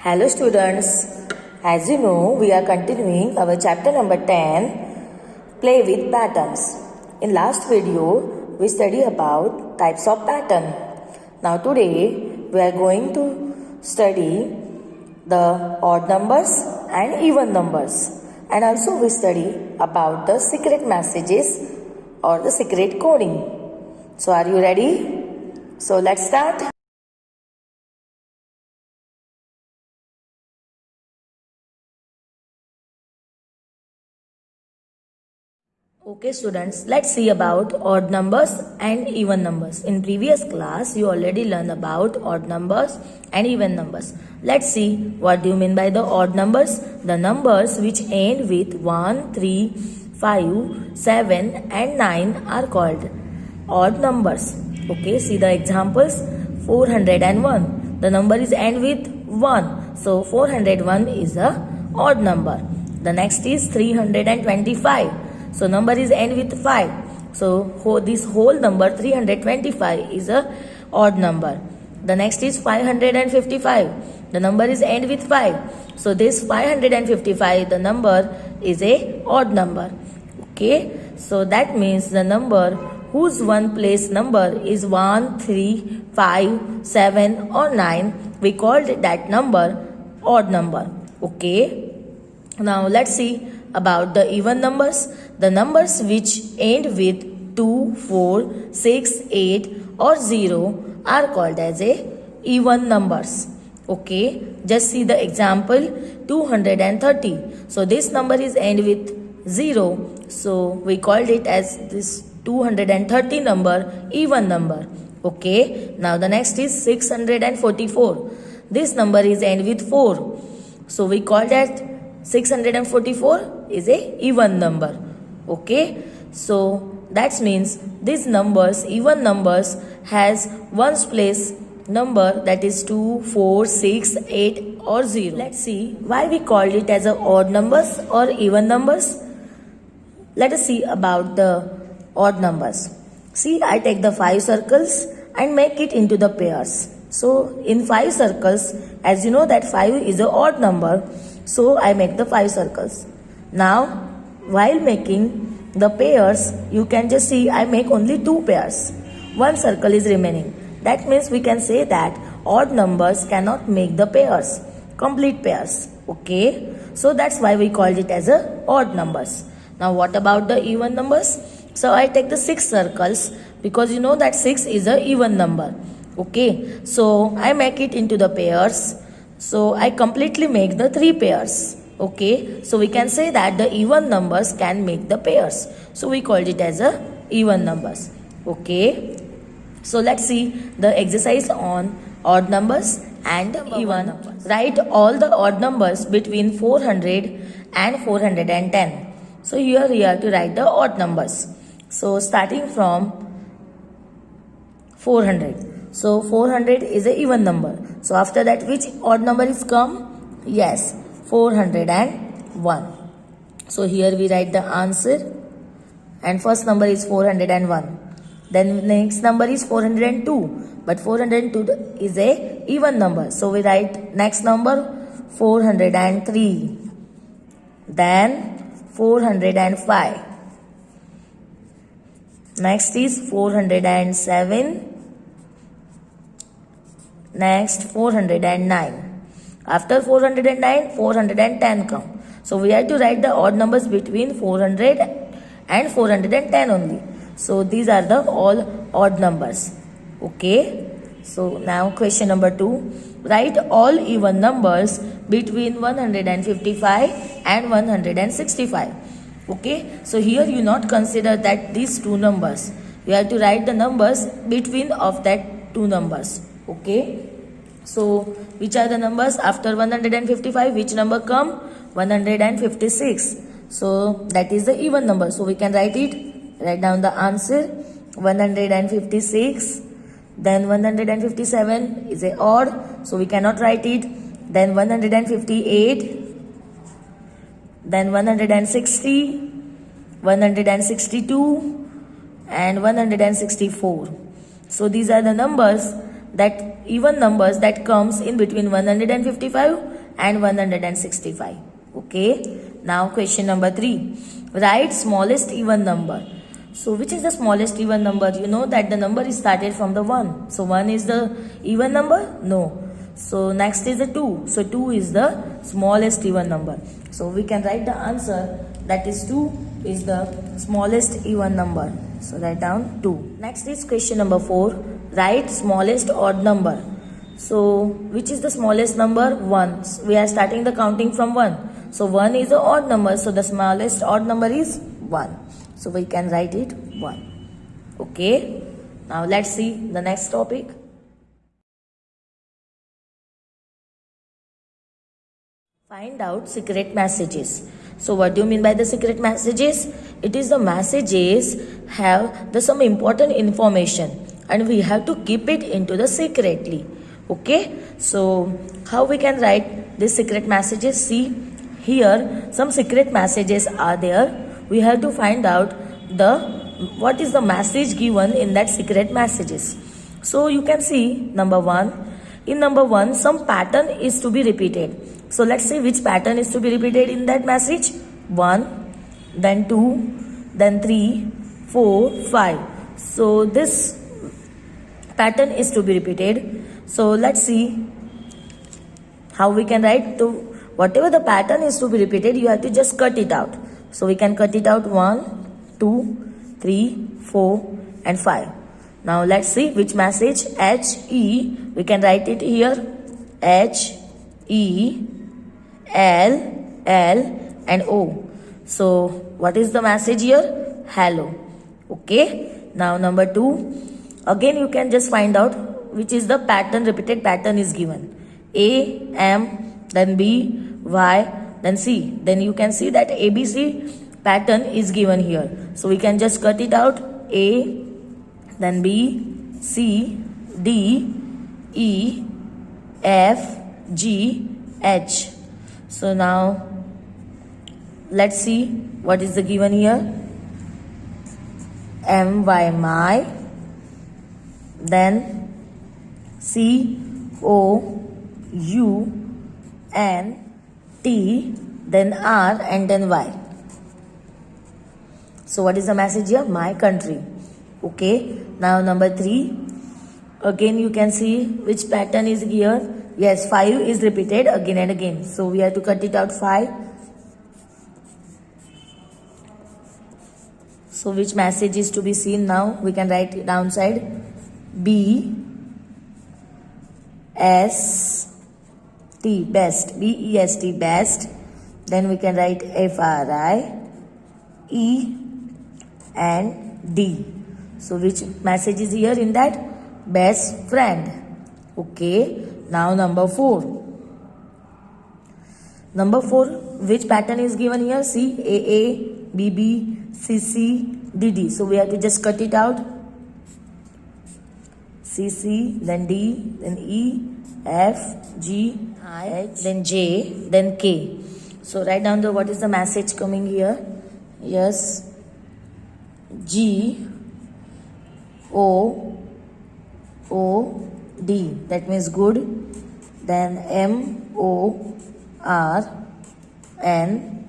Hello students, as you know we are continuing our chapter number 10, Play with Patterns. In last video we studied about types of pattern. Now today we are going to study the odd numbers and even numbers, and also we study about the secret messages or the secret coding. So are you ready? So let's start. Okay students, let's see about odd numbers and even numbers. In previous class, you already learned about odd numbers and even numbers. Let's see what do you mean by the odd numbers. The numbers which end with 1, 3, 5, 7 and 9 are called odd numbers. Okay, see the examples. 401. The number is end with 1. So 401 is a odd number. The next is 325. So number is end with 5. So this whole number 325 is a odd number. The next is 555. The number is end with 5. So this 555, the number is a odd number. Okay. So that means the number whose one place number is 1, 3, 5, 7 or 9, we called that number odd number. Okay. Now let's see about the even numbers. The numbers which end with 2, 4, 6, 8 or 0 are called as a even numbers. Okay, just see the example 230. So this number is end with 0. So we called it as this 230 number even number. Okay, now the next is 644. This number is end with 4. So we call that 644 is a even number. Okay, so that means these numbers, even numbers, has ones place number, that is 2, 4, 6, 8 or 0. Let's see why we called it as a odd numbers or even numbers. Let us see about the odd numbers. See, I take the 5 circles and make it into the pairs. So in 5 circles, as you know that 5 is an odd number, so I make the 5 circles. Now while making the pairs, you can just see I make only 2 pairs. 1 circle is remaining. That means we can say that odd numbers cannot make the pairs, complete pairs. Okay, so that's why we called it as a odd numbers. Now what about the even numbers? So I take the 6 circles because you know that 6 is a even number. Okay, so I make it into the pairs. So I completely make the 3 pairs. Okay, so we can say that the even numbers can make the pairs. So we called it as a even numbers. Okay, so let's see the exercise on odd numbers and even numbers. Write all the odd numbers between 400 and 410. So here we have to write the odd numbers. So starting from 400. So 400 is a even number. So after that, which odd number is come? Yes, 401. So here we write the answer, and first number is 401. Then next number is 402, but 402 is a even number. So we write next number 403. Then 405. Next is 407. Next 409. After 409, 410 come. So we have to write the odd numbers between 400 and 410 only. So these are the all odd numbers. Okay. So now question number 2. Write all even numbers between 155 and 165. Okay. So here you not consider that these 2 numbers. You have to write the numbers between of that 2 numbers. Okay. So which are the numbers after 155? Which number come? 156. So that is the even number. So we can write it. Write down the answer. 156. Then 157 is a odd. So we cannot write it. Then 158. Then 160. 162. And 164. So these are the numbers that even numbers that comes in between 155 and 165. Okay. Now question number 3. Write smallest even number. So which is the smallest even number? You know that the number is started from the 1. So 1 is the even number? No. So next is the 2. So 2 is the smallest even number. So we can write the answer, that is 2 is the smallest even number. So write down 2. Next is question number 4. Write smallest odd number. So which is the smallest number? 1. We are starting the counting from 1. So 1 is the odd number. So the smallest odd number is 1. So we can write it 1. Okay. Now let's see the next topic. Find out secret messages. So what do you mean by the secret messages? It is the messages have some important information and we have to keep it into the secretly. Okay. So how we can write these secret messages? See, here some secret messages are there. We have to find out what is the message given in that secret messages. So you can see number 1. In number 1, some pattern is to be repeated. So let's see which pattern is to be repeated in that message. 1, then 2, then 3, 4, 5. So this pattern is to be repeated. So let's see how we can write. To whatever the pattern is to be repeated, you have to just cut it out. So we can cut it out 1, 2, 3, 4 and 5. Now let's see which message. H-E, we can write it here. H-E, L, L and O. So what is the message here? Hello. Okay. Now number 2. Again you can just find out which is the pattern, repeated pattern is given. A, M, then B, Y, then C. Then you can see that ABC pattern is given here. So we can just cut it out. A, then B, C, D, E, F, G, H. So now let's see what is the given here. M, Y, my, then C, O, U, N, T, then R and then Y. So what is the message here? My country. Okay. Now number 3. Again you can see which pattern is here. Yes, 5 is repeated again and again. So we have to cut it out 5. So which message is to be seen now? We can write it downside. B, S, T, best. B-E-S-T, best. Then we can write F-R-I, E and D. So which message is here in that? Best friend. Okay. Now number 4. Number 4, which pattern is given here? See, AA, BB, CC, DD. So we have to just cut it out. CC, then D, then E, F, G, I, then J, then K. So write down what is the message coming here. Yes, G, O, O, D. That means good. Then M, O, R, N,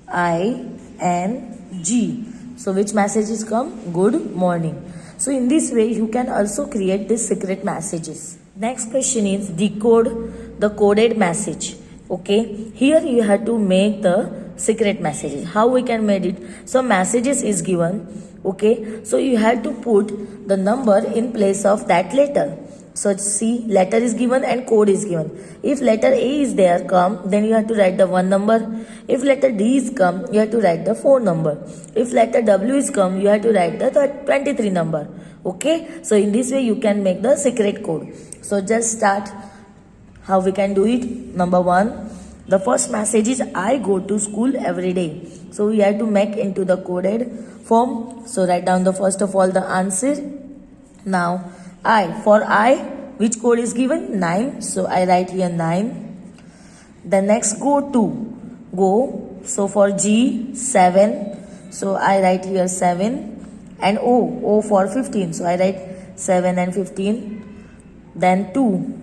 I, N, G. So which messages come? Good morning. So in this way you can also create these secret messages. Next question is decode the coded message. Okay. Here you have to make the secret messages. How we can make it? So messages is given. Okay. So you have to put the number in place of that letter. So see, letter is given and code is given. If letter A is there come, then you have to write the 1 number. If letter D is come, you have to write the 4 number. If letter W is come, you have to write the 23 number. Okay. So in this way you can make the secret code. So just start how we can do it. Number 1, the first message is I go to school every day. So we have to make into the coded form. So write down the first of all the answer. Now I, for I, which code is given? 9. So I write here 9. The next go to, go. So for G, 7. So I write here 7. And O for 15. So I write 7 and 15. then 2,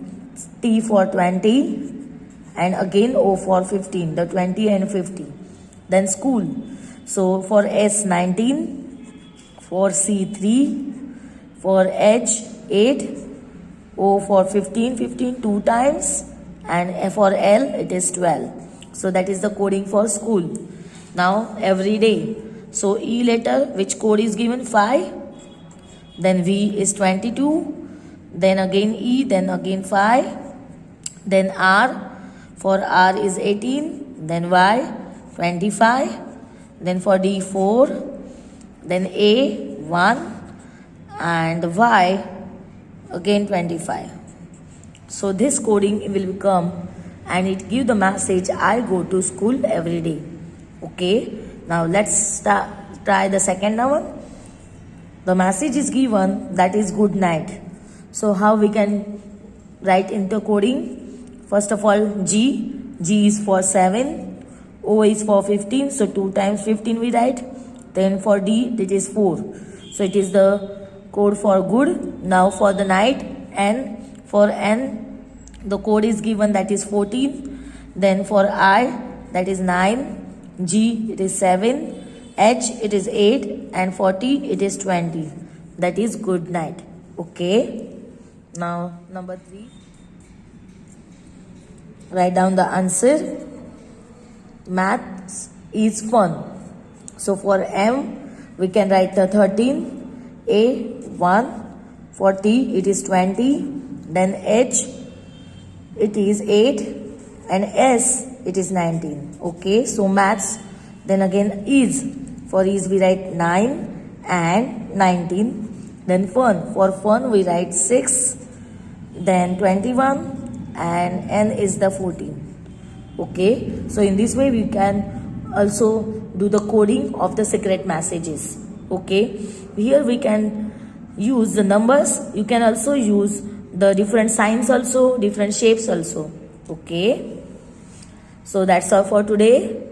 T for 20, and again O for 15, the 20 and 50. Then school. So for S 19, for C 3, for H 8, O for 15, 15 2 times, and for L it is 12. So that is the coding for school. Now every day. So E letter, which code is given? 5. Then V is 22. Then again E, then again 5. Then R, for R is 18. Then Y, 25. Then for D, 4. Then A, 1. And Y, again 25. So this coding will become, and it give the message, I go to school every day. Okay. Now let's try the second one. The message is given, that is good night. So how we can write into coding? First of all, G is for 7, O is for 15, so 2 times 15 we write. Then for D, it is 4. So it is the code for good. Now for the night, N, for N, the code is given, that is 14. Then for I, that is 9. G, it is 7. H, it is 8. And for T, it is 20. That is good night. Okay. Now number 3. Write down the answer. Maths is fun. So for M, we can write the 13. A, 1. For T, it is 20. Then H, it is 8. And S, it is 19. Okay, so maths. Then again is. For is we write 9 and 19. Then fun. For fun we write 6. Then 21. And N is the 14. Okay, so in this way we can also do the coding of the secret messages. Okay, here we can use the numbers. You can also use the different signs also, different shapes also. Okay, so that's all for today.